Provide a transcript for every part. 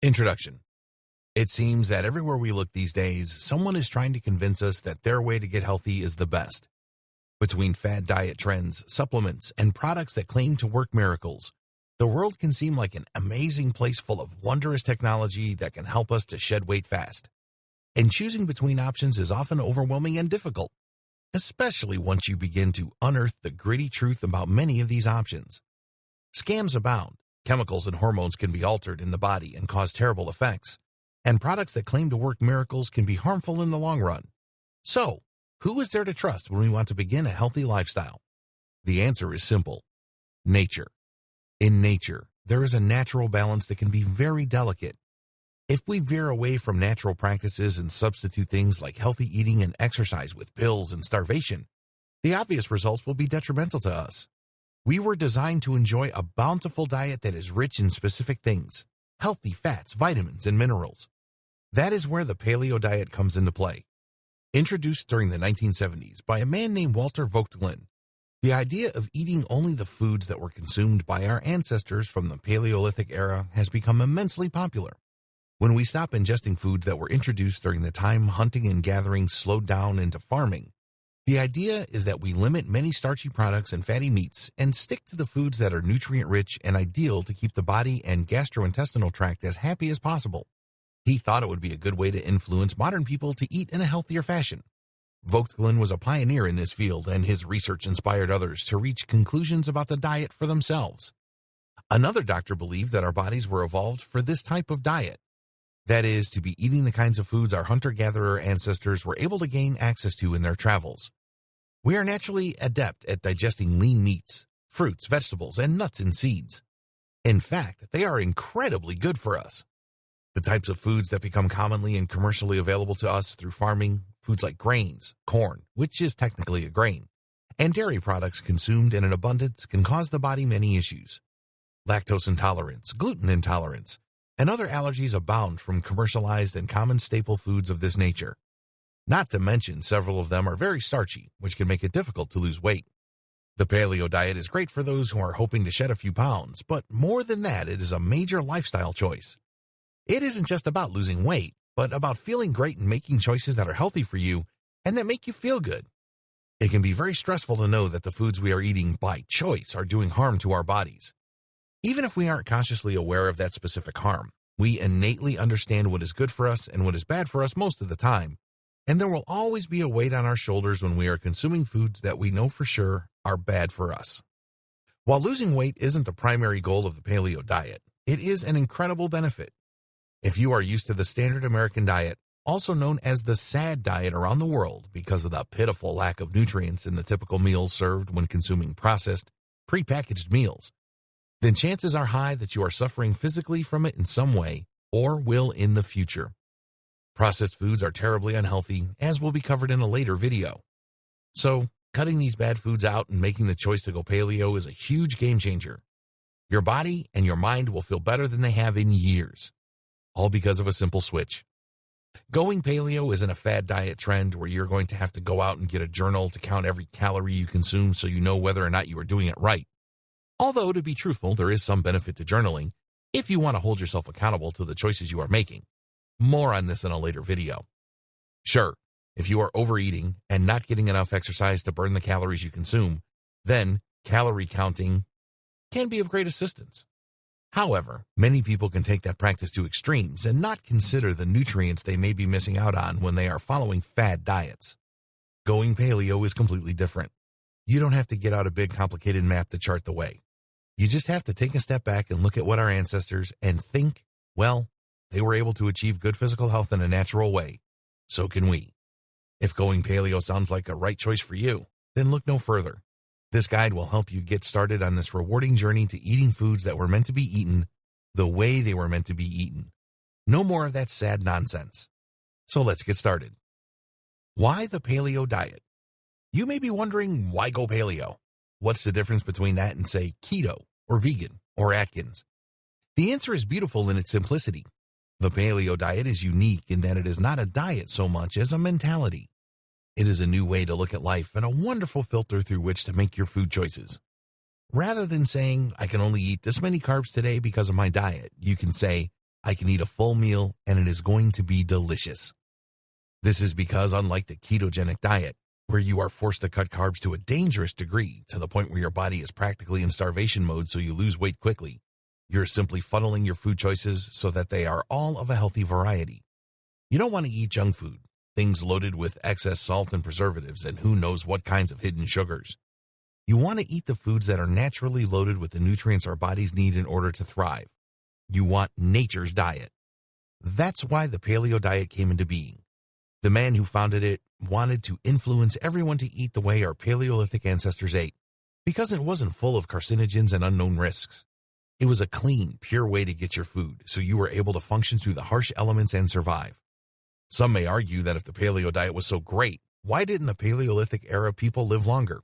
Introduction. It seems that everywhere we look these days, someone is trying to convince us that their way to get healthy is the best. Between fad diet trends, supplements, and products that claim to work miracles, the world can seem like an amazing place full of wondrous technology that can help us to shed weight fast. And choosing between options is often overwhelming and difficult, especially once you begin to unearth the gritty truth about many of these options. Scams abound. Chemicals and hormones can be altered in the body and cause terrible effects, and products that claim to work miracles can be harmful in the long run. So, who is there to trust when we want to begin a healthy lifestyle? The answer is simple: nature. In nature, there is a natural balance that can be very delicate. If we veer away from natural practices and substitute things like healthy eating and exercise with pills and starvation, the obvious results will be detrimental to us. We were designed to enjoy a bountiful diet that is rich in specific things: healthy fats, vitamins, and minerals. That is where the Paleo Diet comes into play. Introduced during the 1970s by a man named Walter Voigtland, the idea of eating only the foods that were consumed by our ancestors from the Paleolithic era has become immensely popular. When we stop ingesting foods that were introduced during the time hunting and gathering slowed down into farming, the idea is that we limit many starchy products and fatty meats and stick to the foods that are nutrient-rich and ideal to keep the body and gastrointestinal tract as happy as possible. He thought it would be a good way to influence modern people to eat in a healthier fashion. Voigtland was a pioneer in this field, and his research inspired others to reach conclusions about the diet for themselves. Another doctor believed that our bodies were evolved for this type of diet. That is, to be eating the kinds of foods our hunter-gatherer ancestors were able to gain access to in their travels. We are naturally adept at digesting lean meats, fruits, vegetables, and nuts and seeds. In fact, they are incredibly good for us. The types of foods that become commonly and commercially available to us through farming, foods like grains, corn, which is technically a grain, and dairy products consumed in an abundance can cause the body many issues. Lactose intolerance, gluten intolerance, and other allergies abound from commercialized and common staple foods of this nature. Not to mention, several of them are very starchy, which can make it difficult to lose weight. The Paleo Diet is great for those who are hoping to shed a few pounds, but more than that, it is a major lifestyle choice. It isn't just about losing weight, but about feeling great and making choices that are healthy for you and that make you feel good. It can be very stressful to know that the foods we are eating by choice are doing harm to our bodies. Even if we aren't consciously aware of that specific harm, we innately understand what is good for us and what is bad for us most of the time, and there will always be a weight on our shoulders when we are consuming foods that we know for sure are bad for us. While losing weight isn't the primary goal of the Paleo Diet, it is an incredible benefit. If you are used to the standard American diet, also known as the SAD diet around the world because of the pitiful lack of nutrients in the typical meals served when consuming processed, prepackaged meals, then chances are high that you are suffering physically from it in some way or will in the future. Processed foods are terribly unhealthy, as will be covered in a later video. So, cutting these bad foods out and making the choice to go paleo is a huge game changer. Your body and your mind will feel better than they have in years, all because of a simple switch. Going paleo isn't a fad diet trend where you're going to have to go out and get a journal to count every calorie you consume so you know whether or not you are doing it right. Although, to be truthful, there is some benefit to journaling if you want to hold yourself accountable to the choices you are making. More on this in a later video. Sure, if you are overeating and not getting enough exercise to burn the calories you consume, then calorie counting can be of great assistance. However, many people can take that practice to extremes and not consider the nutrients they may be missing out on when they are following fad diets. Going paleo is completely different. You don't have to get out a big complicated map to chart the way. You just have to take a step back and look at what our ancestors and think, well, they were able to achieve good physical health in a natural way. So can we. If going paleo sounds like a right choice for you, then look no further. This guide will help you get started on this rewarding journey to eating foods that were meant to be eaten the way they were meant to be eaten. No more of that sad nonsense. So let's get started. Why the Paleo Diet? You may be wondering, why go paleo? What's the difference between that and, say, keto or vegan or Atkins? The answer is beautiful in its simplicity. The Paleo Diet is unique in that it is not a diet so much as a mentality. It is a new way to look at life and a wonderful filter through which to make your food choices. Rather than saying, I can only eat this many carbs today because of my diet, you can say, I can eat a full meal and it is going to be delicious. This is because unlike the ketogenic diet, where you are forced to cut carbs to a dangerous degree to the point where your body is practically in starvation mode so you lose weight quickly, you're simply funneling your food choices so that they are all of a healthy variety. You don't want to eat junk food, things loaded with excess salt and preservatives and who knows what kinds of hidden sugars. You want to eat the foods that are naturally loaded with the nutrients our bodies need in order to thrive. You want nature's diet. That's why the paleo diet came into being. The man who founded it wanted to influence everyone to eat the way our Paleolithic ancestors ate, because it wasn't full of carcinogens and unknown risks. It was a clean, pure way to get your food, so you were able to function through the harsh elements and survive. Some may argue that if the paleo diet was so great, why didn't the Paleolithic era people live longer?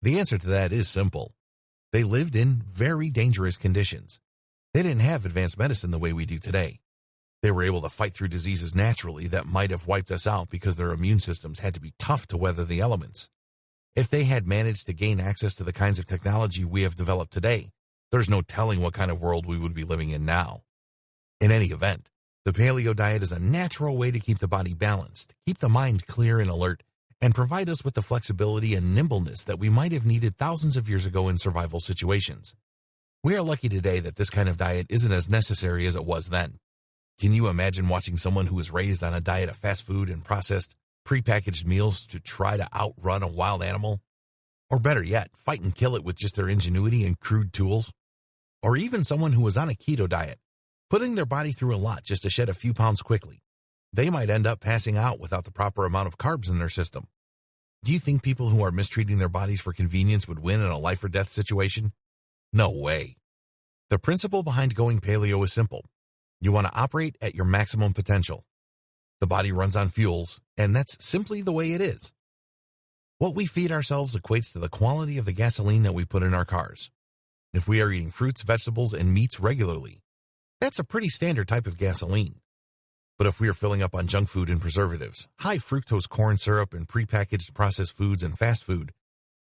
The answer to that is simple. They lived in very dangerous conditions. They didn't have advanced medicine the way we do today. They were able to fight through diseases naturally that might have wiped us out because their immune systems had to be tough to weather the elements. If they had managed to gain access to the kinds of technology we have developed today, there's no telling what kind of world we would be living in now. In any event, the paleo diet is a natural way to keep the body balanced, keep the mind clear and alert, and provide us with the flexibility and nimbleness that we might have needed thousands of years ago in survival situations. We are lucky today that this kind of diet isn't as necessary as it was then. Can you imagine watching someone who was raised on a diet of fast food and processed, prepackaged meals to try to outrun a wild animal? Or better yet, fight and kill it with just their ingenuity and crude tools? Or even someone who was on a keto diet, putting their body through a lot just to shed a few pounds quickly. They might end up passing out without the proper amount of carbs in their system. Do you think people who are mistreating their bodies for convenience would win in a life or death situation? No way. The principle behind going paleo is simple. You want to operate at your maximum potential. The body runs on fuels, and that's simply the way it is. What we feed ourselves equates to the quality of the gasoline that we put in our cars. If we are eating fruits, vegetables, and meats regularly, that's a pretty standard type of gasoline. But if we are filling up on junk food and preservatives, high fructose corn syrup and prepackaged processed foods and fast food,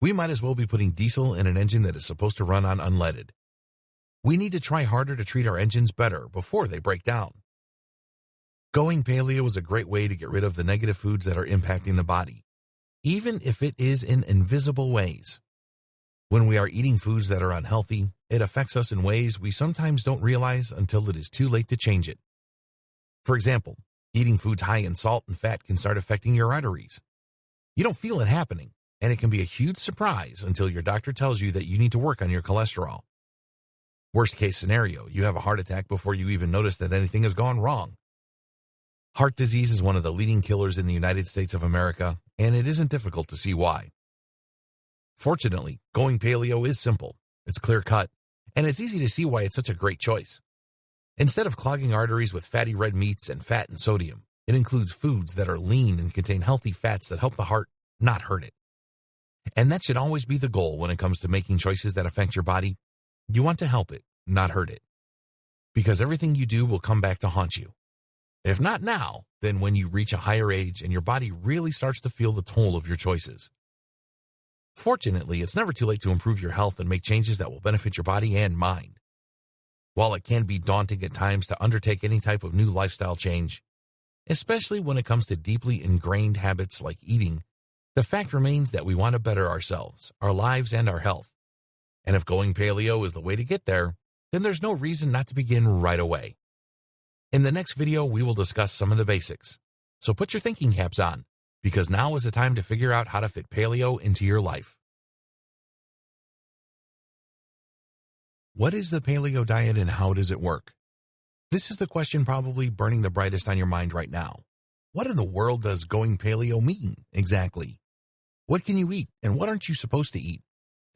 we might as well be putting diesel in an engine that is supposed to run on unleaded. We need to try harder to treat our engines better before they break down. Going paleo is a great way to get rid of the negative foods that are impacting the body, even if it is in invisible ways. When we are eating foods that are unhealthy, it affects us in ways we sometimes don't realize until it is too late to change it. For example, eating foods high in salt and fat can start affecting your arteries. You don't feel it happening, and it can be a huge surprise until your doctor tells you that you need to work on your cholesterol. Worst case scenario, you have a heart attack before you even notice that anything has gone wrong. Heart disease is one of the leading killers in the United States of America, and it isn't difficult to see why. Fortunately, going paleo is simple, it's clear-cut, and it's easy to see why it's such a great choice. Instead of clogging arteries with fatty red meats and fat and sodium, it includes foods that are lean and contain healthy fats that help the heart, not hurt it. And that should always be the goal when it comes to making choices that affect your body. You want to help it, not hurt it. Because everything you do will come back to haunt you. If not now, then when you reach a higher age and your body really starts to feel the toll of your choices. Fortunately, it's never too late to improve your health and make changes that will benefit your body and mind. While it can be daunting at times to undertake any type of new lifestyle change, especially when it comes to deeply ingrained habits like eating, the fact remains that we want to better ourselves, our lives, and our health. And if going paleo is the way to get there, then there's no reason not to begin right away. In the next video, we will discuss some of the basics. So put your thinking caps on, because now is the time to figure out how to fit paleo into your life. What is the paleo diet and how does it work? This is the question probably burning the brightest on your mind right now. What in the world does going paleo mean exactly? What can you eat and what aren't you supposed to eat?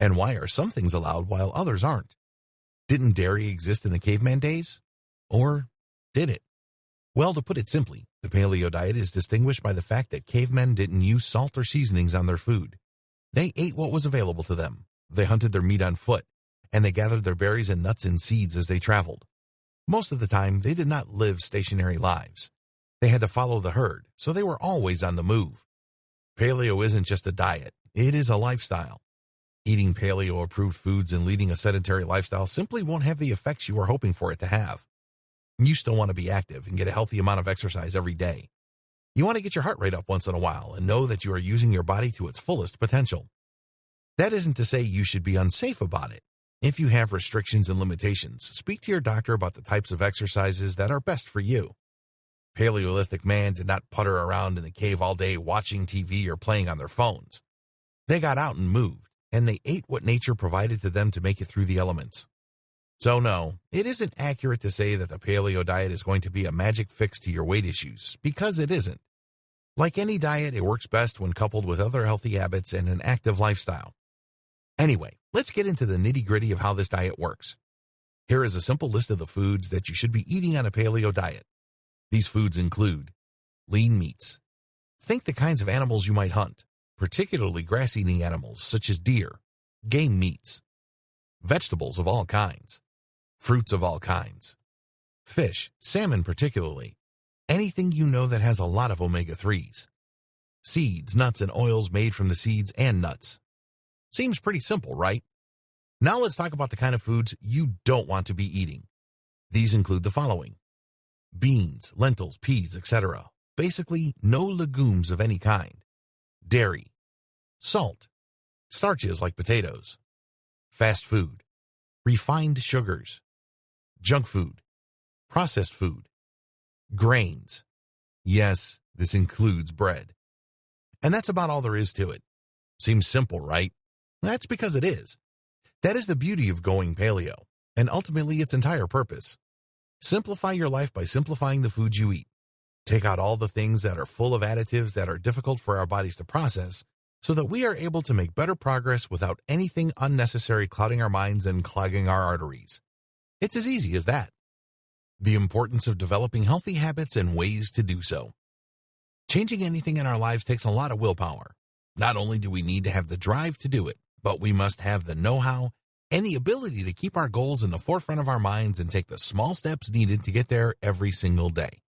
And why are some things allowed while others aren't? Didn't dairy exist in the caveman days? Or did it? Well, to put it simply, the paleo diet is distinguished by the fact that cavemen didn't use salt or seasonings on their food. They ate what was available to them. They hunted their meat on foot, and they gathered their berries and nuts and seeds as they traveled. Most of the time, they did not live stationary lives. They had to follow the herd, so they were always on the move. Paleo isn't just a diet, it is a lifestyle. Eating paleo-approved foods and leading a sedentary lifestyle simply won't have the effects you are hoping for it to have. You still want to be active and get a healthy amount of exercise every day. You want to get your heart rate up once in a while and know that you are using your body to its fullest potential. That isn't to say you should be unsafe about it. If you have restrictions and limitations, speak to your doctor about the types of exercises that are best for you. Paleolithic man did not putter around in a cave all day watching TV or playing on their phones. They got out and moved, and they ate what nature provided to them to make it through the elements. So no, it isn't accurate to say that the paleo diet is going to be a magic fix to your weight issues, because it isn't. Like any diet, it works best when coupled with other healthy habits and an active lifestyle. Anyway, let's get into the nitty-gritty of how this diet works. Here is a simple list of the foods that you should be eating on a paleo diet. These foods include lean meats. Think the kinds of animals you might hunt, particularly grass-eating animals such as deer, game meats, vegetables of all kinds, fruits of all kinds, fish, salmon particularly, anything you know that has a lot of omega-3s, seeds, nuts, and oils made from the seeds and nuts. Seems pretty simple, right? Now let's talk about the kind of foods you don't want to be eating. These include the following: beans, lentils, peas, etc. Basically, no legumes of any kind. Dairy, salt, starches like potatoes, fast food, refined sugars, junk food, processed food, grains. Yes, this includes bread. And that's about all there is to it. Seems simple, right? That's because it is. That is the beauty of going paleo, and ultimately its entire purpose. Simplify your life by simplifying the foods you eat. Take out all the things that are full of additives that are difficult for our bodies to process, so that we are able to make better progress without anything unnecessary clouding our minds and clogging our arteries. It's as easy as that. The importance of developing healthy habits and ways to do so. Changing anything in our lives takes a lot of willpower. Not only do we need to have the drive to do it, but we must have the know-how and the ability to keep our goals in the forefront of our minds and take the small steps needed to get there every single day.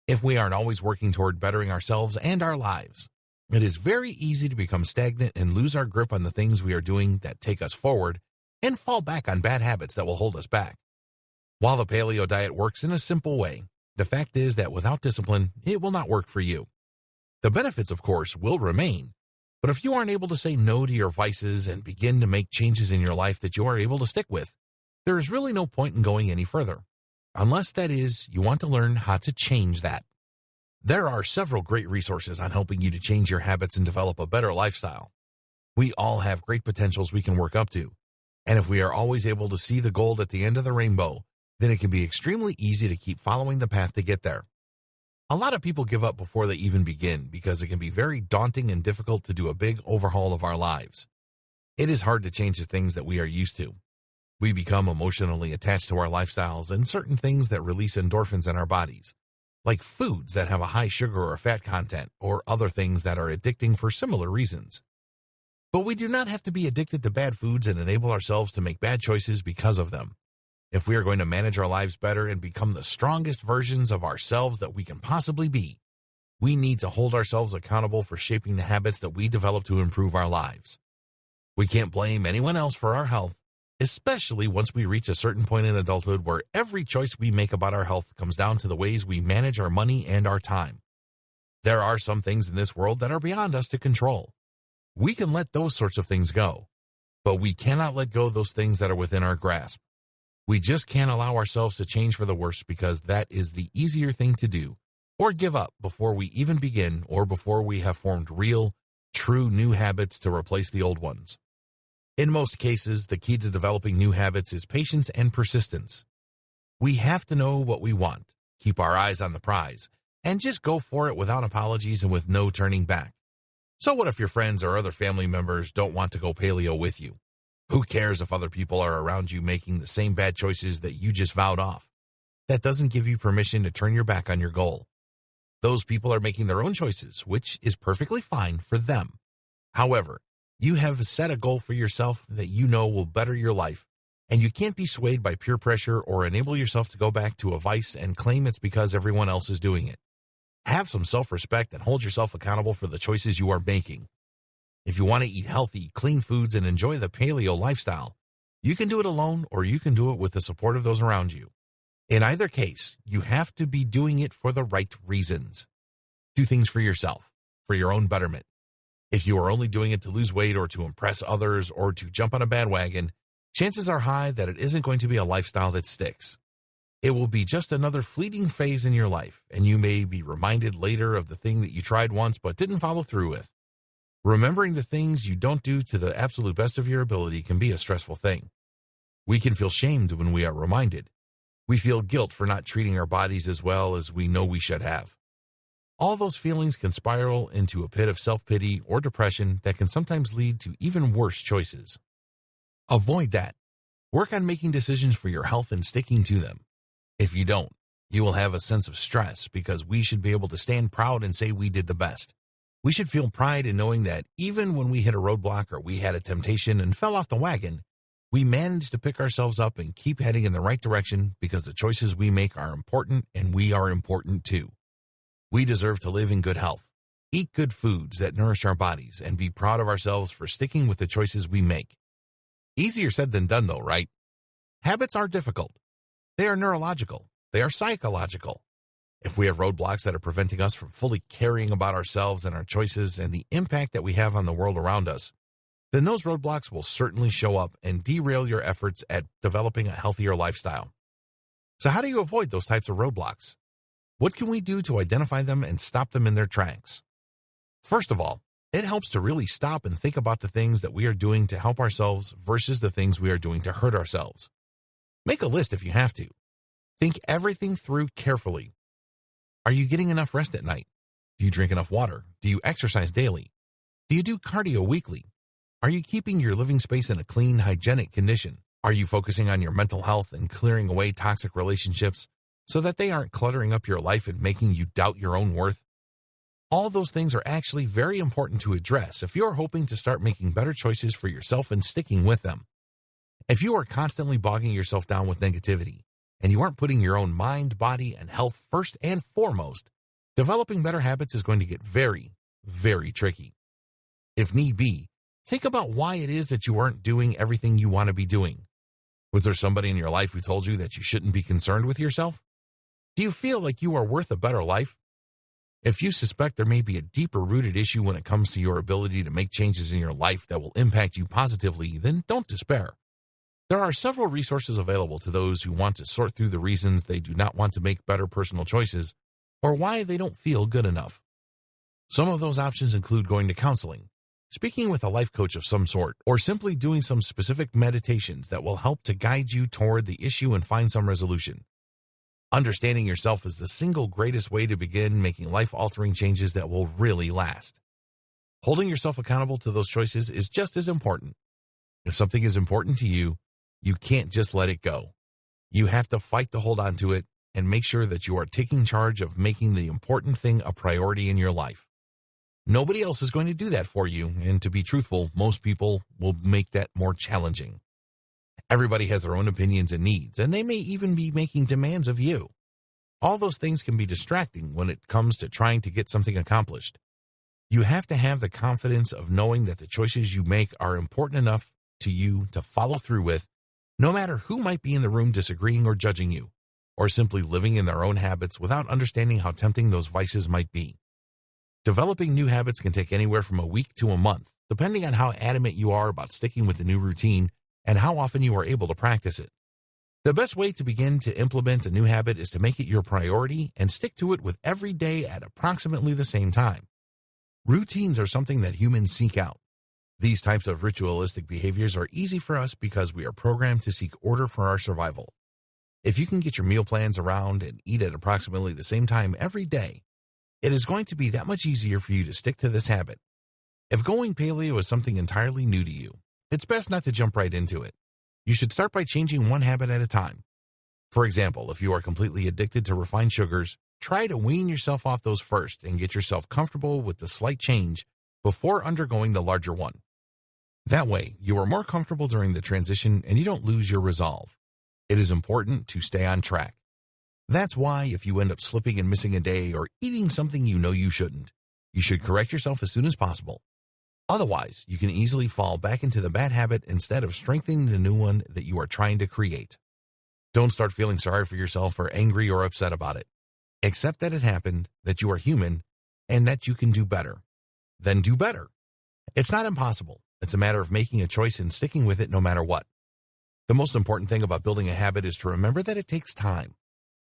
If we aren't always working toward bettering ourselves and our lives, it is very easy to become stagnant and lose our grip on the things we are doing that take us forward and fall back on bad habits that will hold us back. While the paleo diet works in a simple way, the fact is that without discipline, it will not work for you. The benefits, of course, will remain, but if you aren't able to say no to your vices and begin to make changes in your life that you are able to stick with, there is really no point in going any further. Unless, that is, you want to learn how to change that. There are several great resources on helping you to change your habits and develop a better lifestyle. We all have great potentials we can work up to, and if we are always able to see the gold at the end of the rainbow, then it can be extremely easy to keep following the path to get there. A lot of people give up before they even begin because it can be very daunting and difficult to do a big overhaul of our lives. It is hard to change the things that we are used to. We become emotionally attached to our lifestyles and certain things that release endorphins in our bodies, like foods that have a high sugar or fat content, or other things that are addicting for similar reasons. But we do not have to be addicted to bad foods and enable ourselves to make bad choices because of them. If we are going to manage our lives better and become the strongest versions of ourselves that we can possibly be, we need to hold ourselves accountable for shaping the habits that we develop to improve our lives. We can't blame anyone else for our health, especially once we reach a certain point in adulthood where every choice we make about our health comes down to the ways we manage our money and our time. There are some things in this world that are beyond us to control. We can let those sorts of things go, but we cannot let go of those things that are within our grasp. We just can't allow ourselves to change for the worse because that is the easier thing to do, or give up before we even begin or before we have formed real, true new habits to replace the old ones. In most cases, the key to developing new habits is patience and persistence. We have to know what we want, keep our eyes on the prize, and just go for it without apologies and with no turning back. So what if your friends or other family members don't want to go paleo with you? Who cares if other people are around you making the same bad choices that you just vowed off? That doesn't give you permission to turn your back on your goal. Those people are making their own choices, which is perfectly fine for them. However, you have set a goal for yourself that you know will better your life, and you can't be swayed by peer pressure or enable yourself to go back to a vice and claim it's because everyone else is doing it. Have some self-respect and hold yourself accountable for the choices you are making. If you want to eat healthy, clean foods and enjoy the paleo lifestyle, you can do it alone or you can do it with the support of those around you. In either case, you have to be doing it for the right reasons. Do things for yourself, for your own betterment. If you are only doing it to lose weight or to impress others or to jump on a bandwagon, chances are high that it isn't going to be a lifestyle that sticks. It will be just another fleeting phase in your life, and you may be reminded later of the thing that you tried once but didn't follow through with. Remembering the things you don't do to the absolute best of your ability can be a stressful thing. We can feel shamed when we are reminded. We feel guilt for not treating our bodies as well as we know we should have. All those feelings can spiral into a pit of self-pity or depression that can sometimes lead to even worse choices. Avoid that. Work on making decisions for your health and sticking to them. If you don't, you will have a sense of stress because we should be able to stand proud and say we did the best. We should feel pride in knowing that even when we hit a roadblock or we had a temptation and fell off the wagon, we managed to pick ourselves up and keep heading in the right direction because the choices we make are important and we are important too. We deserve to live in good health, eat good foods that nourish our bodies, and be proud of ourselves for sticking with the choices we make. Easier said than done though, right? Habits are difficult. They are neurological. They are psychological. If we have roadblocks that are preventing us from fully caring about ourselves and our choices and the impact that we have on the world around us, then those roadblocks will certainly show up and derail your efforts at developing a healthier lifestyle. So how do you avoid those types of roadblocks? What can we do to identify them and stop them in their tracks? First of all, it helps to really stop and think about the things that we are doing to help ourselves versus the things we are doing to hurt ourselves. Make a list if you have to. Think everything through carefully. Are you getting enough rest at night? Do you drink enough water? Do you exercise daily? Do you do cardio weekly? Are you keeping your living space in a clean, hygienic condition? Are you focusing on your mental health and clearing away toxic relationships so that they aren't cluttering up your life and making you doubt your own worth? All those things are actually very important to address if you're hoping to start making better choices for yourself and sticking with them. If you are constantly bogging yourself down with negativity and you aren't putting your own mind, body, and health first and foremost, developing better habits is going to get very, very tricky. If need be, think about why it is that you aren't doing everything you want to be doing. Was there somebody in your life who told you that you shouldn't be concerned with yourself? Do you feel like you are worth a better life? If you suspect there may be a deeper-rooted issue when it comes to your ability to make changes in your life that will impact you positively, then don't despair. There are several resources available to those who want to sort through the reasons they do not want to make better personal choices or why they don't feel good enough. Some of those options include going to counseling, speaking with a life coach of some sort, or simply doing some specific meditations that will help to guide you toward the issue and find some resolution. Understanding yourself is the single greatest way to begin making life-altering changes that will really last. Holding yourself accountable to those choices is just as important. If something is important to you, you can't just let it go. You have to fight to hold on to it and make sure that you are taking charge of making the important thing a priority in your life. Nobody else is going to do that for you, and to be truthful, most people will make that more challenging. Everybody has their own opinions and needs, and they may even be making demands of you. All those things can be distracting when it comes to trying to get something accomplished. You have to have the confidence of knowing that the choices you make are important enough to you to follow through with, no matter who might be in the room disagreeing or judging you, or simply living in their own habits without understanding how tempting those vices might be. Developing new habits can take anywhere from a week to a month, depending on how adamant you are about sticking with the new routine and how often you are able to practice it. The best way to begin to implement a new habit is to make it your priority and stick to it with every day at approximately the same time. Routines are something that humans seek out. These types of ritualistic behaviors are easy for us because we are programmed to seek order for our survival. If you can get your meal plans around and eat at approximately the same time every day, it is going to be that much easier for you to stick to this habit. If going paleo is something entirely new to you, it's best not to jump right into it. You should start by changing one habit at a time. For example, if you are completely addicted to refined sugars, try to wean yourself off those first and get yourself comfortable with the slight change before undergoing the larger one. That way, you are more comfortable during the transition and you don't lose your resolve. It is important to stay on track. That's why if you end up slipping and missing a day or eating something you know you shouldn't, you should correct yourself as soon as possible. Otherwise, you can easily fall back into the bad habit instead of strengthening the new one that you are trying to create. Don't start feeling sorry for yourself or angry or upset about it. Accept that it happened, that you are human, and that you can do better. Then do better. It's not impossible. It's a matter of making a choice and sticking with it no matter what. The most important thing about building a habit is to remember that it takes time.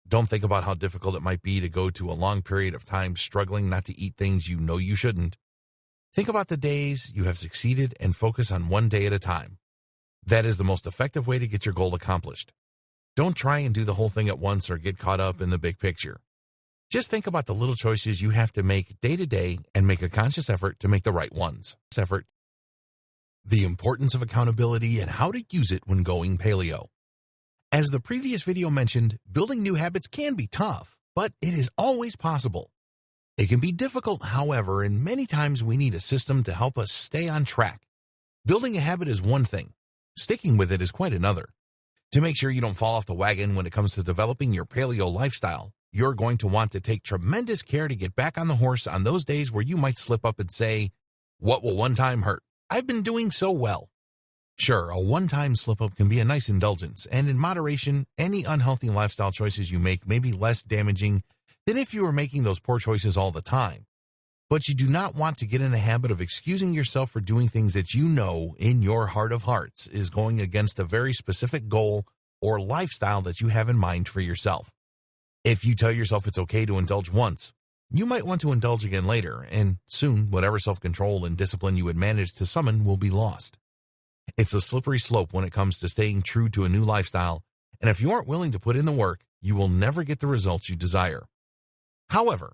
Don't think about how difficult it might be to go to a long period of time struggling not to eat things you know you shouldn't. Think about the days you have succeeded and focus on one day at a time. That is the most effective way to get your goal accomplished. Don't try and do the whole thing at once or get caught up in the big picture. Just think about the little choices you have to make day to day and make a conscious effort to make the right ones. The importance of accountability and how to use it when going paleo. As the previous video mentioned, building new habits can be tough, but it is always possible. It can be difficult, however, and many times we need a system to help us stay on track. Building a habit is one thing. Sticking with it is quite another. To make sure you don't fall off the wagon when it comes to developing your paleo lifestyle, you're going to want to take tremendous care to get back on the horse on those days where you might slip up and say, "What will one time hurt? I've been doing so well." Sure, a one-time slip-up can be a nice indulgence, and in moderation, any unhealthy lifestyle choices you make may be less damaging than if you were making those poor choices all the time. But you do not want to get in the habit of excusing yourself for doing things that you know in your heart of hearts is going against a very specific goal or lifestyle that you have in mind for yourself. If you tell yourself it's okay to indulge once, you might want to indulge again later, and soon whatever self-control and discipline you had managed to summon will be lost. It's a slippery slope when it comes to staying true to a new lifestyle, and if you aren't willing to put in the work, you will never get the results you desire. However,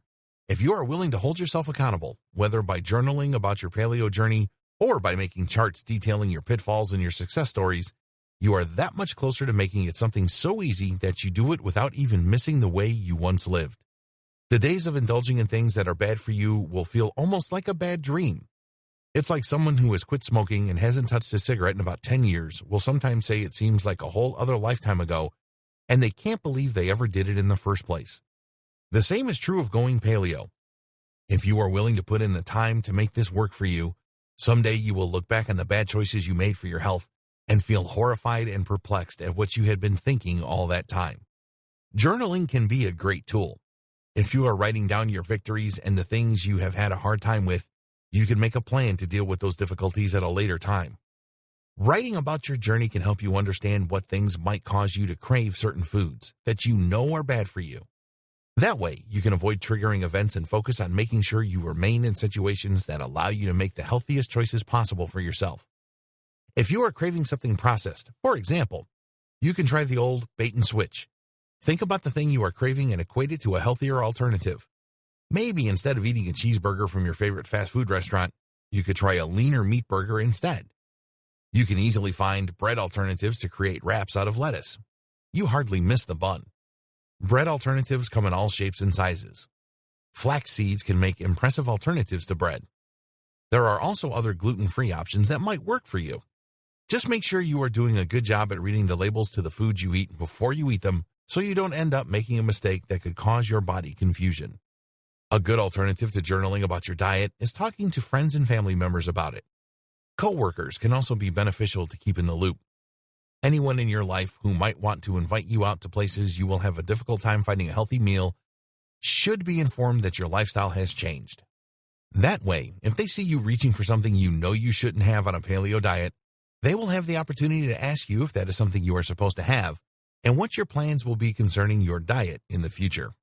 if you are willing to hold yourself accountable, whether by journaling about your paleo journey or by making charts detailing your pitfalls and your success stories, you are that much closer to making it something so easy that you do it without even missing the way you once lived. The days of indulging in things that are bad for you will feel almost like a bad dream. It's like someone who has quit smoking and hasn't touched a cigarette in about 10 years will sometimes say it seems like a whole other lifetime ago, and they can't believe they ever did it in the first place. The same is true of going paleo. If you are willing to put in the time to make this work for you, someday you will look back on the bad choices you made for your health and feel horrified and perplexed at what you had been thinking all that time. Journaling can be a great tool. If you are writing down your victories and the things you have had a hard time with, you can make a plan to deal with those difficulties at a later time. Writing about your journey can help you understand what things might cause you to crave certain foods that you know are bad for you. That way, you can avoid triggering events and focus on making sure you remain in situations that allow you to make the healthiest choices possible for yourself. If you are craving something processed, for example, you can try the old bait and switch. Think about the thing you are craving and equate it to a healthier alternative. Maybe instead of eating a cheeseburger from your favorite fast food restaurant, you could try a leaner meat burger instead. You can easily find bread alternatives to create wraps out of lettuce. You hardly miss the bun. Bread alternatives come in all shapes and sizes. Flax seeds can make impressive alternatives to bread. There are also other gluten-free options that might work for you. Just make sure you are doing a good job at reading the labels to the foods you eat before you eat them so you don't end up making a mistake that could cause your body confusion. A good alternative to journaling about your diet is talking to friends and family members about it. Coworkers can also be beneficial to keep in the loop. Anyone in your life who might want to invite you out to places you will have a difficult time finding a healthy meal should be informed that your lifestyle has changed. That way, if they see you reaching for something you know you shouldn't have on a paleo diet, they will have the opportunity to ask you if that is something you are supposed to have and what your plans will be concerning your diet in the future.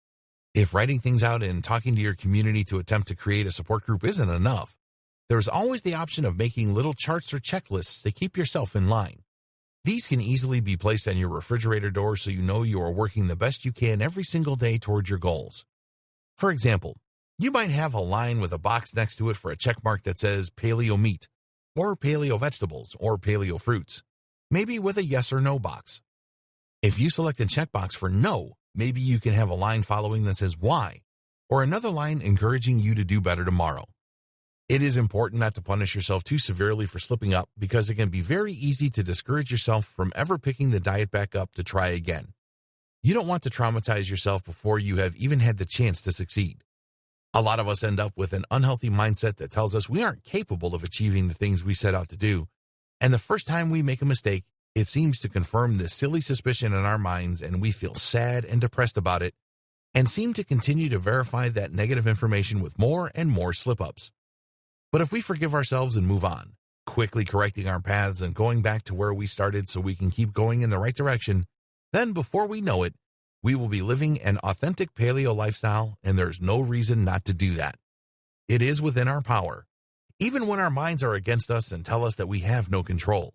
If writing things out and talking to your community to attempt to create a support group isn't enough, there's always the option of making little charts or checklists to keep yourself in line. These can easily be placed on your refrigerator door so you know you are working the best you can every single day toward your goals. For example, you might have a line with a box next to it for a check mark that says paleo meat, or paleo vegetables, or paleo fruits, maybe with a yes or no box. If you select a checkbox for no, maybe you can have a line following that says why, or another line encouraging you to do better tomorrow. It is important not to punish yourself too severely for slipping up because it can be very easy to discourage yourself from ever picking the diet back up to try again. You don't want to traumatize yourself before you have even had the chance to succeed. A lot of us end up with an unhealthy mindset that tells us we aren't capable of achieving the things we set out to do, and the first time we make a mistake, It seems to confirm this silly suspicion in our minds, and we feel sad and depressed about it, and seem to continue to verify that negative information with more and more slip-ups. But if we forgive ourselves and move on, quickly correcting our paths and going back to where we started so we can keep going in the right direction, then before we know it, we will be living an authentic paleo lifestyle, and there's no reason not to do that. It is within our power, even when our minds are against us and tell us that we have no control.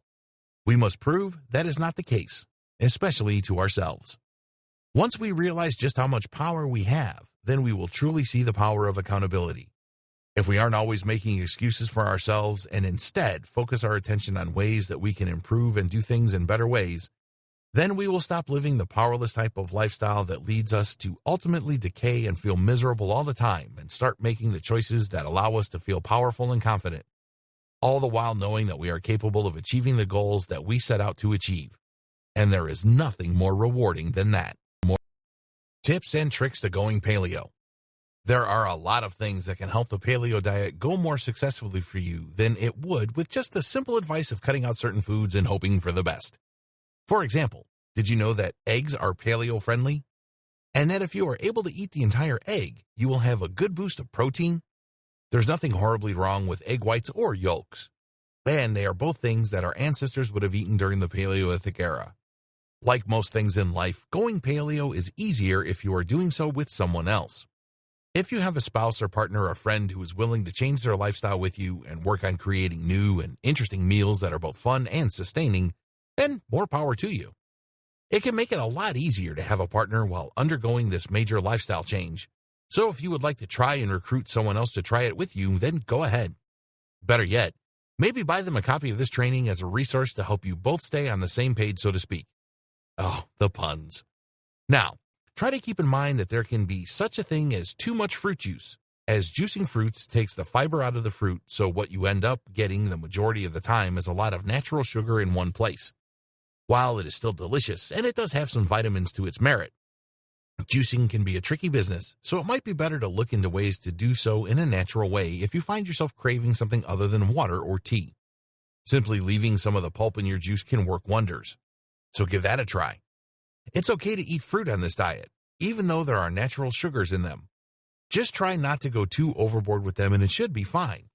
We must prove that is not the case, especially to ourselves. Once we realize just how much power we have, then we will truly see the power of accountability. If we aren't always making excuses for ourselves and instead focus our attention on ways that we can improve and do things in better ways, then we will stop living the powerless type of lifestyle that leads us to ultimately decay and feel miserable all the time, and start making the choices that allow us to feel powerful and confident, all the while knowing that we are capable of achieving the goals that we set out to achieve. And there is nothing more rewarding than that. Tips and tricks to going paleo. There are a lot of things that can help the paleo diet go more successfully for you than it would with just the simple advice of cutting out certain foods and hoping for the best. For example, did you know that eggs are paleo-friendly? And that if you are able to eat the entire egg, you will have a good boost of protein? There's nothing horribly wrong with egg whites or yolks. And they are both things that our ancestors would have eaten during the Paleolithic era. Like most things in life, going paleo is easier if you are doing so with someone else. If you have a spouse or partner or friend who is willing to change their lifestyle with you and work on creating new and interesting meals that are both fun and sustaining, then more power to you. It can make it a lot easier to have a partner while undergoing this major lifestyle change. So if you would like to try and recruit someone else to try it with you, then go ahead. Better yet, maybe buy them a copy of this training as a resource to help you both stay on the same page, so to speak. Oh, the puns. Now, try to keep in mind that there can be such a thing as too much fruit juice, as juicing fruits takes the fiber out of the fruit, so what you end up getting the majority of the time is a lot of natural sugar in one place. While it is still delicious, and it does have some vitamins to its merit, juicing can be a tricky business, so it might be better to look into ways to do so in a natural way if you find yourself craving something other than water or tea. Simply leaving some of the pulp in your juice can work wonders, so give that a try. It's okay to eat fruit on this diet, even though there are natural sugars in them. Just try not to go too overboard with them and it should be fine.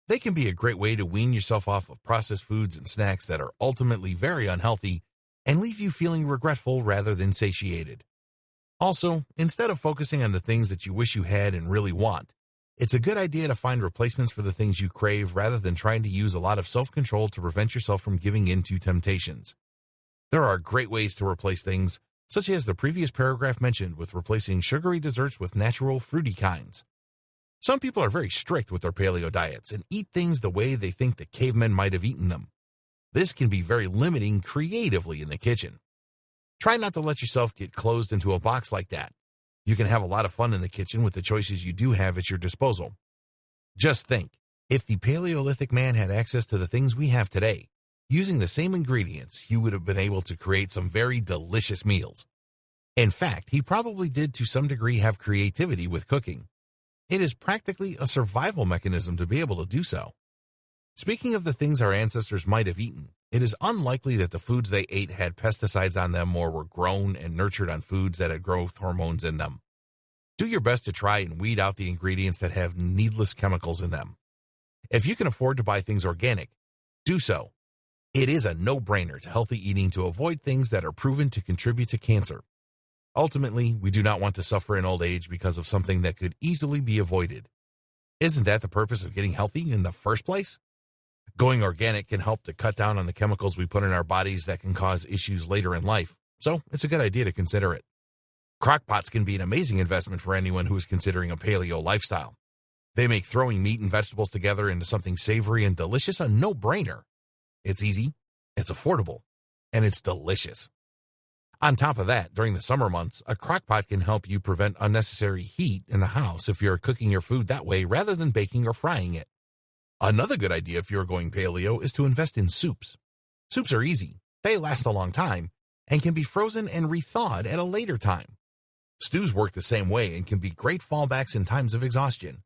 They can be a great way to wean yourself off of processed foods and snacks that are ultimately very unhealthy and leave you feeling regretful rather than satiated. Also, instead of focusing on the things that you wish you had and really want, it's a good idea to find replacements for the things you crave rather than trying to use a lot of self-control to prevent yourself from giving in to temptations. There are great ways to replace things, such as the previous paragraph mentioned with replacing sugary desserts with natural fruity kinds. Some people are very strict with their paleo diets and eat things the way they think the cavemen might have eaten them. This can be very limiting creatively in the kitchen. Try not to let yourself get closed into a box like that. You can have a lot of fun in the kitchen with the choices you do have at your disposal. Just think, if the Paleolithic man had access to the things we have today, using the same ingredients, he would have been able to create some very delicious meals. In fact, he probably did to some degree have creativity with cooking. It is practically a survival mechanism to be able to do so. Speaking of the things our ancestors might have eaten, it is unlikely that the foods they ate had pesticides on them or were grown and nurtured on foods that had growth hormones in them. Do your best to try and weed out the ingredients that have needless chemicals in them. If you can afford to buy things organic, do so. It is a no-brainer to healthy eating to avoid things that are proven to contribute to cancer. Ultimately, we do not want to suffer in old age because of something that could easily be avoided. Isn't that the purpose of getting healthy in the first place? Going organic can help to cut down on the chemicals we put in our bodies that can cause issues later in life, so it's a good idea to consider it. Crockpots can be an amazing investment for anyone who is considering a paleo lifestyle. They make throwing meat and vegetables together into something savory and delicious a no-brainer. It's easy, it's affordable, and it's delicious. On top of that, during the summer months, a crockpot can help you prevent unnecessary heat in the house if you're cooking your food that way rather than baking or frying it. Another good idea if you're going paleo is to invest in soups. Soups are easy, they last a long time, and can be frozen and rethawed at a later time. Stews work the same way and can be great fallbacks in times of exhaustion.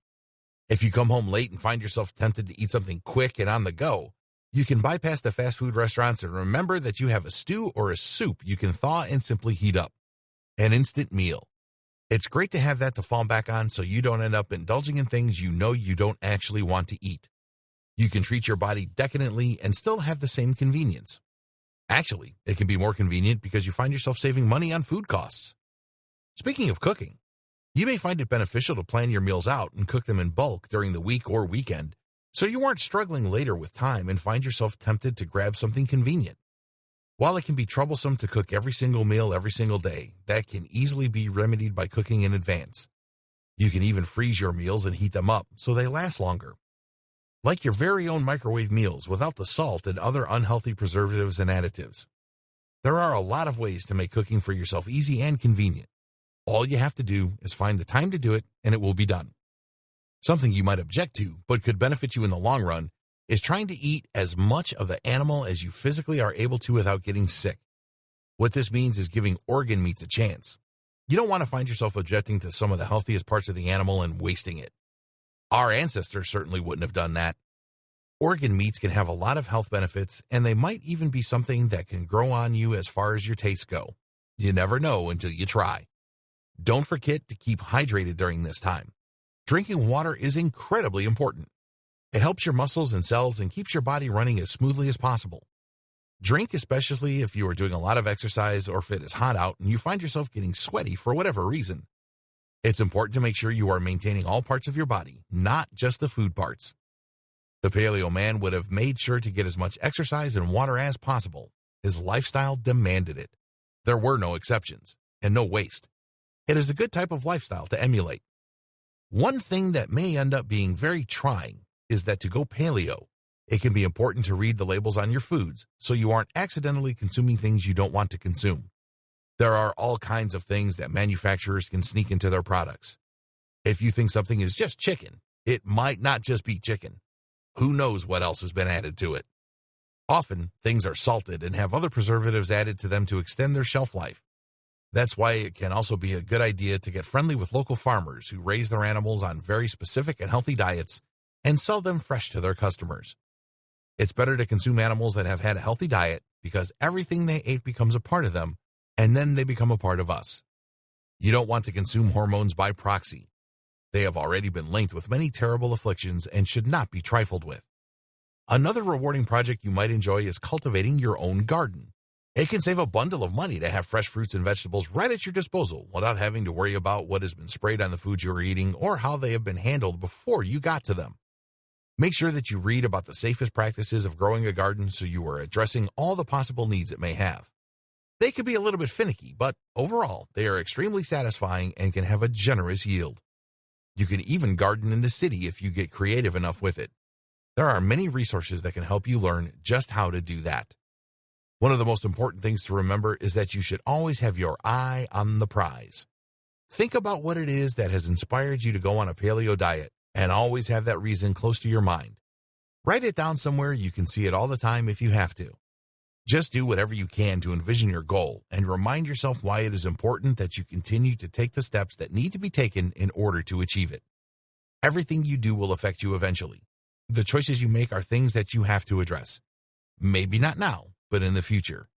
If you come home late and find yourself tempted to eat something quick and on the go, You can bypass the fast food restaurants and remember that you have a stew or a soup you can thaw and simply heat up. An instant meal. It's great to have that to fall back on so you don't end up indulging in things you know you don't actually want to eat. You can treat your body decadently and still have the same convenience. Actually, it can be more convenient because you find yourself saving money on food costs. Speaking of cooking, you may find it beneficial to plan your meals out and cook them in bulk during the week or weekend, so you aren't struggling later with time and find yourself tempted to grab something convenient. While it can be troublesome to cook every single meal every single day, that can easily be remedied by cooking in advance. You can even freeze your meals and heat them up so they last longer. Like your very own microwave meals without the salt and other unhealthy preservatives and additives. There are a lot of ways to make cooking for yourself easy and convenient. All you have to do is find the time to do it, and it will be done. Something you might object to, but could benefit you in the long run, is trying to eat as much of the animal as you physically are able to without getting sick. What this means is giving organ meats a chance. You don't want to find yourself objecting to some of the healthiest parts of the animal and wasting it. Our ancestors certainly wouldn't have done that. Organ meats can have a lot of health benefits, and they might even be something that can grow on you as far as your tastes go. You never know until you try. Don't forget to keep hydrated during this time. Drinking water is incredibly important. It helps your muscles and cells and keeps your body running as smoothly as possible. Drink especially if you are doing a lot of exercise or if it is hot out and you find yourself getting sweaty for whatever reason. It's important to make sure you are maintaining all parts of your body, not just the food parts. The paleo man would have made sure to get as much exercise and water as possible. His lifestyle demanded it. There were no exceptions, and no waste. It is a good type of lifestyle to emulate. One thing that may end up being very trying is that to go paleo, it can be important to read the labels on your foods so you aren't accidentally consuming things you don't want to consume. There are all kinds of things that manufacturers can sneak into their products. If you think something is just chicken, it might not just be chicken. Who knows what else has been added to it? Often, things are salted and have other preservatives added to them to extend their shelf life. That's why it can also be a good idea to get friendly with local farmers who raise their animals on very specific and healthy diets and sell them fresh to their customers. It's better to consume animals that have had a healthy diet because everything they ate becomes a part of them, and then they become a part of us. You don't want to consume hormones by proxy. They have already been linked with many terrible afflictions and should not be trifled with. Another rewarding project you might enjoy is cultivating your own garden. It can save a bundle of money to have fresh fruits and vegetables right at your disposal without having to worry about what has been sprayed on the foods you're eating or how they have been handled before you got to them. Make sure that you read about the safest practices of growing a garden so you are addressing all the possible needs it may have. They can be a little bit finicky, but overall, they are extremely satisfying and can have a generous yield. You can even garden in the city if you get creative enough with it. There are many resources that can help you learn just how to do that. One of the most important things to remember is that you should always have your eye on the prize. Think about what it is that has inspired you to go on a paleo diet and always have that reason close to your mind. Write it down somewhere you can see it all the time if you have to. Just do whatever you can to envision your goal and remind yourself why it is important that you continue to take the steps that need to be taken in order to achieve it. Everything you do will affect you eventually. The choices you make are things that you have to address. Maybe not now, but in the future.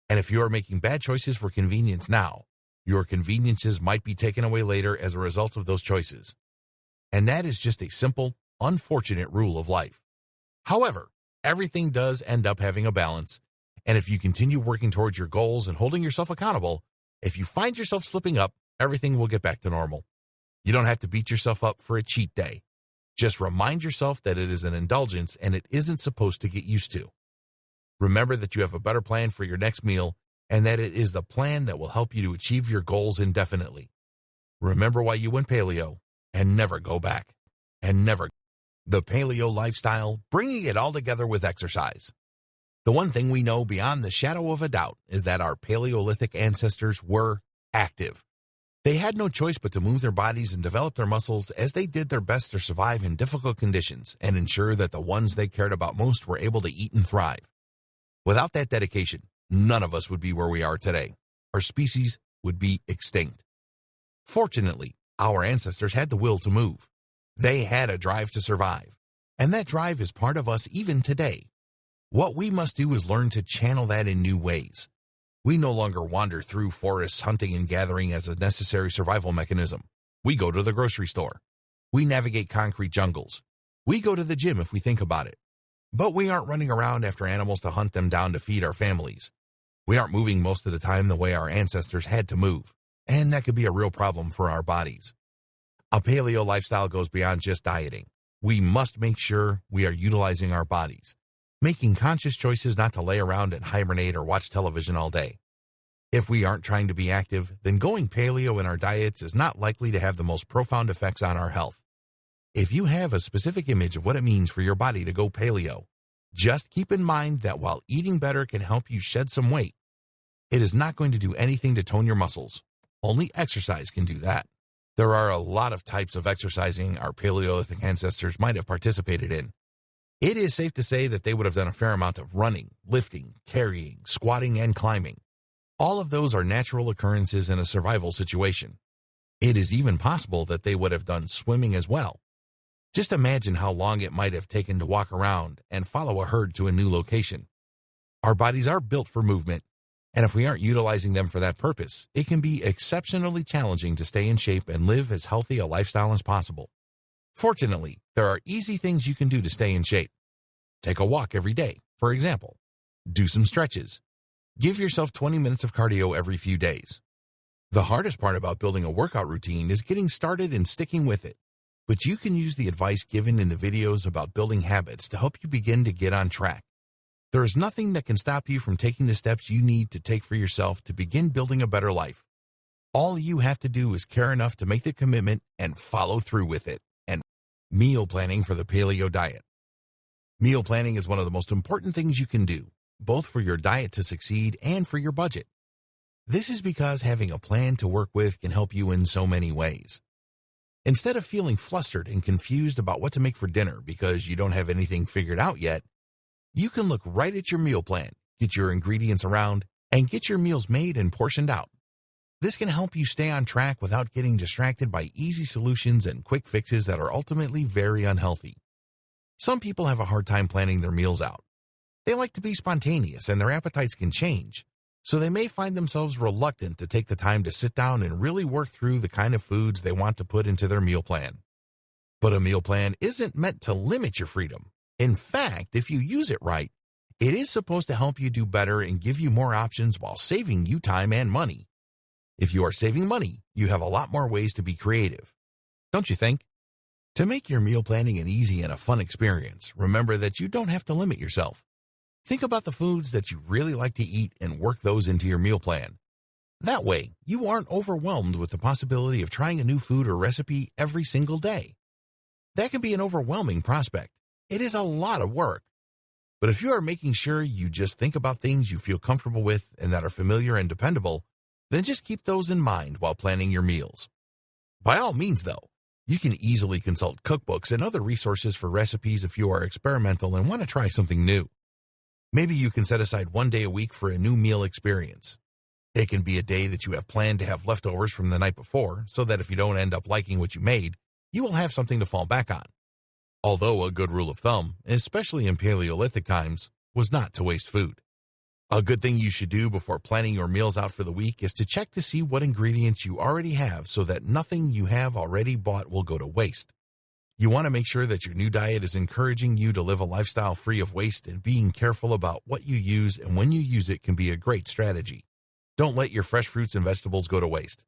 And if you are making bad choices for convenience now, your conveniences might be taken away later as a result of those choices. And that is just a simple, unfortunate rule of life. However, everything does end up having a balance, and if you continue working towards your goals and holding yourself accountable, if you find yourself slipping up, everything will get back to normal. You don't have to beat yourself up for a cheat day. Just remind yourself that it is an indulgence and it isn't supposed to get used to. Remember that you have a better plan for your next meal and that it is the plan that will help you to achieve your goals indefinitely. Remember why you went paleo and never go back. And never. The paleo lifestyle, bringing it all together with exercise. The one thing we know beyond the shadow of a doubt is that our Paleolithic ancestors were active. They had no choice but to move their bodies and develop their muscles as they did their best to survive in difficult conditions and ensure that the ones they cared about most were able to eat and thrive. Without that dedication, none of us would be where we are today. Our species would be extinct. Fortunately, our ancestors had the will to move. They had a drive to survive, and that drive is part of us even today. What we must do is learn to channel that in new ways. We no longer wander through forests hunting and gathering as a necessary survival mechanism. We go to the grocery store. We navigate concrete jungles. We go to the gym if we think about it. But we aren't running around after animals to hunt them down to feed our families. We aren't moving most of the time the way our ancestors had to move, and that could be a real problem for our bodies. A paleo lifestyle goes beyond just dieting. We must make sure we are utilizing our bodies, making conscious choices not to lay around and hibernate or watch television all day. If we aren't trying to be active, then going paleo in our diets is not likely to have the most profound effects on our health. If you have a specific image of what it means for your body to go paleo, just keep in mind that while eating better can help you shed some weight, it is not going to do anything to tone your muscles. Only exercise can do that. There are a lot of types of exercising our Paleolithic ancestors might have participated in. It is safe to say that they would have done a fair amount of running, lifting, carrying, squatting, and climbing. All of those are natural occurrences in a survival situation. It is even possible that they would have done swimming as well. Just imagine how long it might have taken to walk around and follow a herd to a new location. Our bodies are built for movement, and if we aren't utilizing them for that purpose, it can be exceptionally challenging to stay in shape and live as healthy a lifestyle as possible. Fortunately, there are easy things you can do to stay in shape. Take a walk every day, for example. Do some stretches. Give yourself 20 minutes of cardio every few days. The hardest part about building a workout routine is getting started and sticking with it. But you can use the advice given in the videos about building habits to help you begin to get on track. There is nothing that can stop you from taking the steps you need to take for yourself to begin building a better life. All you have to do is care enough to make the commitment and follow through with it. And meal planning for the paleo diet. Meal planning is one of the most important things you can do, both for your diet to succeed and for your budget. This is because having a plan to work with can help you in so many ways. Instead of feeling flustered and confused about what to make for dinner because you don't have anything figured out yet, you can look right at your meal plan, get your ingredients around, and get your meals made and portioned out. This can help you stay on track without getting distracted by easy solutions and quick fixes that are ultimately very unhealthy. Some people have a hard time planning their meals out. They like to be spontaneous and their appetites can change, so they may find themselves reluctant to take the time to sit down and really work through the kind of foods they want to put into their meal plan. But a meal plan isn't meant to limit your freedom. In fact, if you use it right, it is supposed to help you do better and give you more options while saving you time and money. If you are saving money, you have a lot more ways to be creative. Don't you think? To make your meal planning an easy and a fun experience, remember that you don't have to limit yourself. Think about the foods that you really like to eat and work those into your meal plan. That way, you aren't overwhelmed with the possibility of trying a new food or recipe every single day. That can be an overwhelming prospect. It is a lot of work. But if you are making sure you just think about things you feel comfortable with and that are familiar and dependable, then just keep those in mind while planning your meals. By all means, though, you can easily consult cookbooks and other resources for recipes if you are experimental and want to try something new. Maybe you can set aside one day a week for a new meal experience. It can be a day that you have planned to have leftovers from the night before, so that if you don't end up liking what you made, you will have something to fall back on. Although a good rule of thumb, especially in Paleolithic times, was not to waste food. A good thing you should do before planning your meals out for the week is to check to see what ingredients you already have so that nothing you have already bought will go to waste. You want to make sure that your new diet is encouraging you to live a lifestyle free of waste, and being careful about what you use and when you use it can be a great strategy. Don't let your fresh fruits and vegetables go to waste.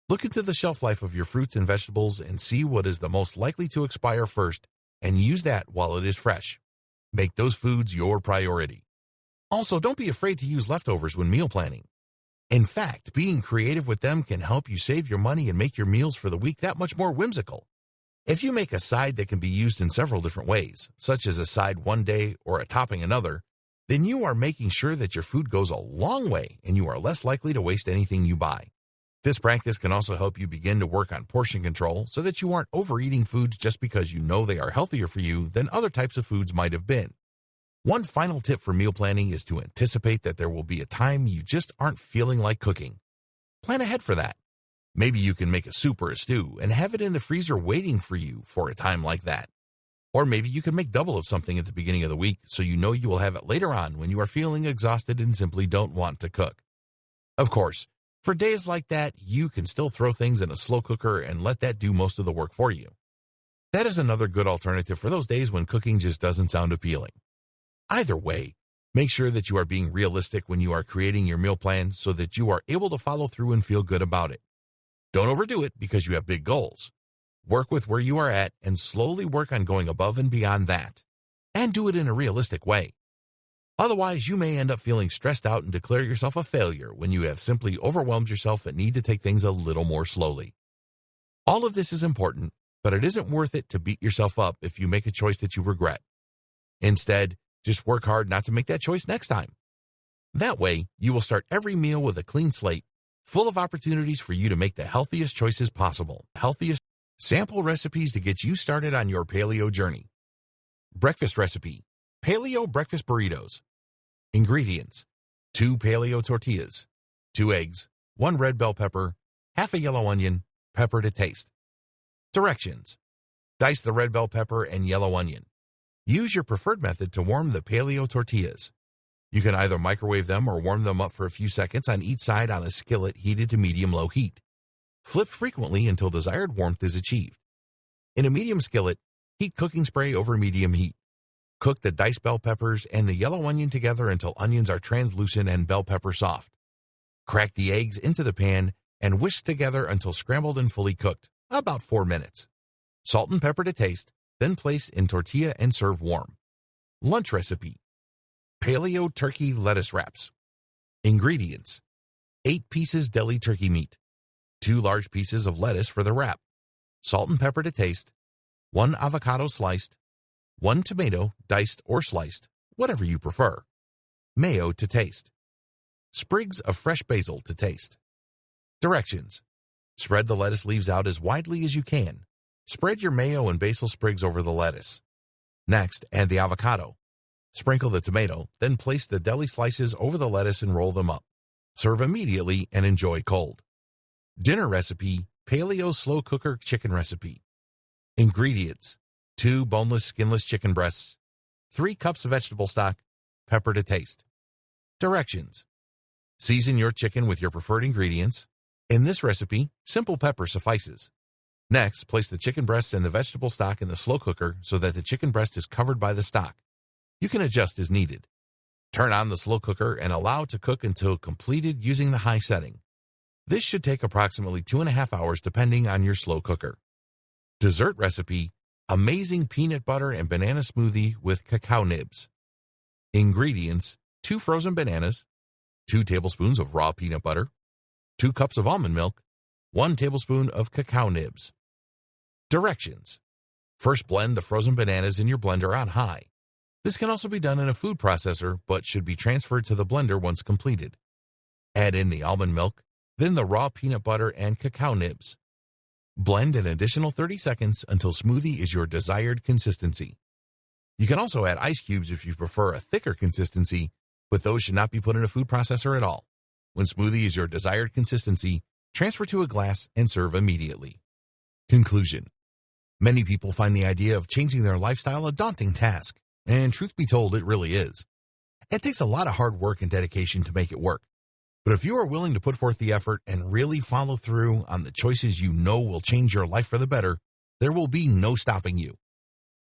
Look into the shelf life of your fruits and vegetables and see what is the most likely to expire first, and use that while it is fresh. Make those foods your priority. Also, don't be afraid to use leftovers when meal planning. In fact, being creative with them can help you save your money and make your meals for the week that much more whimsical. If you make a side that can be used in several different ways, such as a side one day or a topping another, then you are making sure that your food goes a long way and you are less likely to waste anything you buy. This practice can also help you begin to work on portion control so that you aren't overeating foods just because you know they are healthier for you than other types of foods might have been. One final tip for meal planning is to anticipate that there will be a time you just aren't feeling like cooking. Plan ahead for that. Maybe you can make a soup or a stew and have it in the freezer waiting for you for a time like that. Or maybe you can make double of something at the beginning of the week so you know you will have it later on when you are feeling exhausted and simply don't want to cook. Of course, for days like that, you can still throw things in a slow cooker and let that do most of the work for you. That is another good alternative for those days when cooking just doesn't sound appealing. Either way, make sure that you are being realistic when you are creating your meal plan so that you are able to follow through and feel good about it. Don't overdo it because you have big goals. Work with where you are at and slowly work on going above and beyond that. And do it in a realistic way. Otherwise, you may end up feeling stressed out and declare yourself a failure when you have simply overwhelmed yourself and need to take things a little more slowly. All of this is important, but it isn't worth it to beat yourself up if you make a choice that you regret. Instead, just work hard not to make that choice next time. That way, you will start every meal with a clean slate, full of opportunities for you to make the healthiest choices possible. Sample recipes to get you started on your paleo journey. Breakfast recipe: paleo breakfast burritos. Ingredients: 2 paleo tortillas, 2 eggs, 1 red bell pepper, half a yellow onion, pepper to taste. Directions: dice the red bell pepper and yellow onion. Use your preferred method to warm the paleo tortillas. You can either microwave them or warm them up for a few seconds on each side on a skillet heated to medium-low heat. Flip frequently until desired warmth is achieved. In a medium skillet, heat cooking spray over medium heat. Cook the diced bell peppers and the yellow onion together until onions are translucent and bell pepper soft. Crack the eggs into the pan and whisk together until scrambled and fully cooked, about 4 minutes. Salt and pepper to taste, then place in tortilla and serve warm. Lunch recipe: paleo turkey lettuce wraps. Ingredients: 8 pieces deli turkey meat, 2 large pieces of lettuce for the wrap, salt and pepper to taste, 1 avocado sliced, 1 tomato diced or sliced, whatever you prefer, mayo to taste, sprigs of fresh basil to taste. Directions: spread the lettuce leaves out as widely as you can. Spread your mayo and basil sprigs over the lettuce. Next, add the avocado. Sprinkle the tomato, then place the deli slices over the lettuce and roll them up. Serve immediately and enjoy cold. Dinner recipe: paleo slow cooker chicken recipe. Ingredients: 2 boneless, skinless chicken breasts, 3 cups of vegetable stock, pepper to taste. Directions: season your chicken with your preferred ingredients. In this recipe, simple pepper suffices. Next, place the chicken breasts and the vegetable stock in the slow cooker so that the chicken breast is covered by the stock. You can adjust as needed. Turn on the slow cooker and allow to cook until completed using the high setting. This should take approximately 2.5 hours depending on your slow cooker. Dessert recipe: amazing peanut butter and banana smoothie with cacao nibs. Ingredients: 2 frozen bananas, 2 tablespoons of raw peanut butter, 2 cups of almond milk, 1 tablespoon of cacao nibs. Directions: first blend the frozen bananas in your blender on high. This can also be done in a food processor, but should be transferred to the blender once completed. Add in the almond milk, then the raw peanut butter and cacao nibs. Blend an additional 30 seconds until smoothie is your desired consistency. You can also add ice cubes if you prefer a thicker consistency, but those should not be put in a food processor at all. When smoothie is your desired consistency, transfer to a glass and serve immediately. Conclusion: many people find the idea of changing their lifestyle a daunting task, and truth be told, it really is. It takes a lot of hard work and dedication to make it work. But if you are willing to put forth the effort and really follow through on the choices you know will change your life for the better, there will be no stopping you.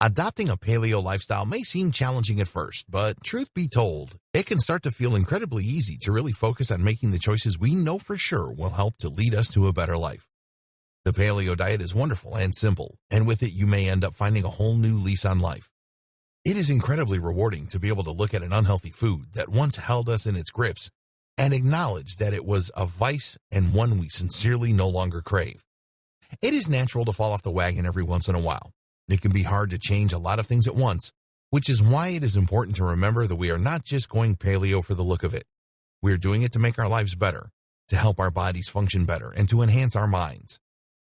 Adopting a paleo lifestyle may seem challenging at first, but truth be told, it can start to feel incredibly easy to really focus on making the choices we know for sure will help to lead us to a better life. The paleo diet is wonderful and simple, and with it you may end up finding a whole new lease on life. It is incredibly rewarding to be able to look at an unhealthy food that once held us in its grips and acknowledge that it was a vice and one we sincerely no longer crave. It is natural to fall off the wagon every once in a while. It can be hard to change a lot of things at once, which is why it is important to remember that we are not just going paleo for the look of it. We are doing it to make our lives better, to help our bodies function better, and to enhance our minds.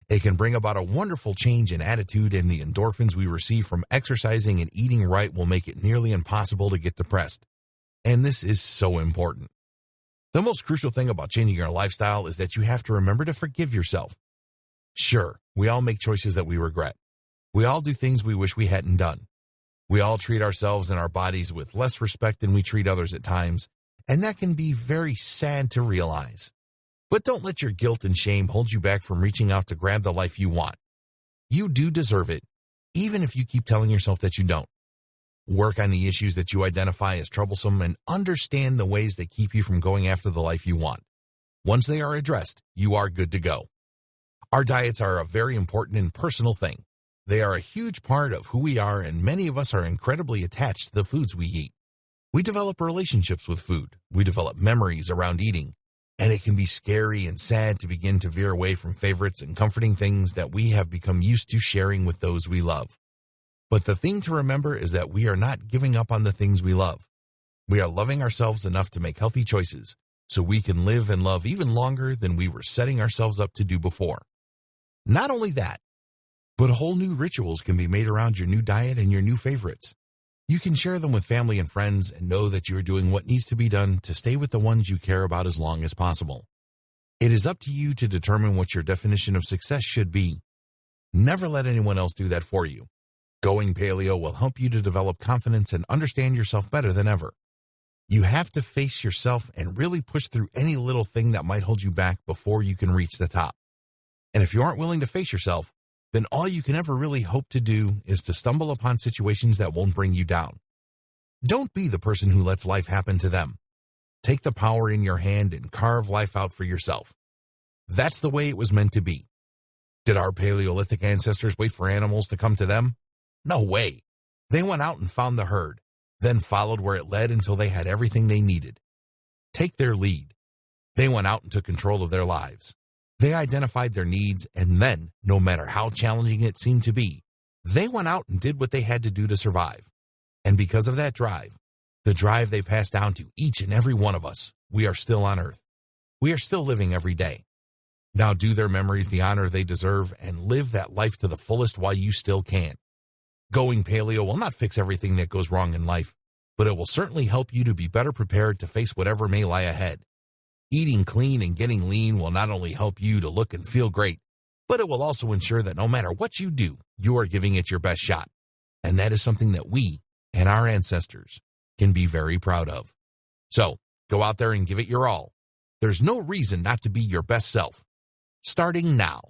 It can bring about a wonderful change in attitude, and the endorphins we receive from exercising and eating right will make it nearly impossible to get depressed. And this is so important. The most crucial thing about changing your lifestyle is that you have to remember to forgive yourself. Sure, we all make choices that we regret. We all do things we wish we hadn't done. We all treat ourselves and our bodies with less respect than we treat others at times, and that can be very sad to realize. But don't let your guilt and shame hold you back from reaching out to grab the life you want. You do deserve it, even if you keep telling yourself that you don't. Work on the issues that you identify as troublesome and understand the ways that keep you from going after the life you want. Once they are addressed, you are good to go. Our diets are a very important and personal thing. They are a huge part of who we are, and many of us are incredibly attached to the foods we eat. We develop relationships with food. We develop memories around eating. And it can be scary and sad to begin to veer away from favorites and comforting things that we have become used to sharing with those we love. But the thing to remember is that we are not giving up on the things we love. We are loving ourselves enough to make healthy choices so we can live and love even longer than we were setting ourselves up to do before. Not only that, but whole new rituals can be made around your new diet and your new favorites. You can share them with family and friends and know that you are doing what needs to be done to stay with the ones you care about as long as possible. It is up to you to determine what your definition of success should be. Never let anyone else do that for you. Going paleo will help you to develop confidence and understand yourself better than ever. You have to face yourself and really push through any little thing that might hold you back before you can reach the top. And if you aren't willing to face yourself, then all you can ever really hope to do is to stumble upon situations that won't bring you down. Don't be the person who lets life happen to them. Take the power in your hand and carve life out for yourself. That's the way it was meant to be. Did our Paleolithic ancestors wait for animals to come to them? No way. They went out and found the herd, then followed where it led until they had everything they needed. Take their lead. They went out and took control of their lives. They identified their needs, and then, no matter how challenging it seemed to be, they went out and did what they had to do to survive. And because of that drive, the drive they passed down to each and every one of us, we are still on Earth. We are still living every day. Now do their memories the honor they deserve and live that life to the fullest while you still can. Going paleo will not fix everything that goes wrong in life, but it will certainly help you to be better prepared to face whatever may lie ahead. Eating clean and getting lean will not only help you to look and feel great, but it will also ensure that no matter what you do, you are giving it your best shot. And that is something that we and our ancestors can be very proud of. So, go out there and give it your all. There's no reason not to be your best self. Starting now.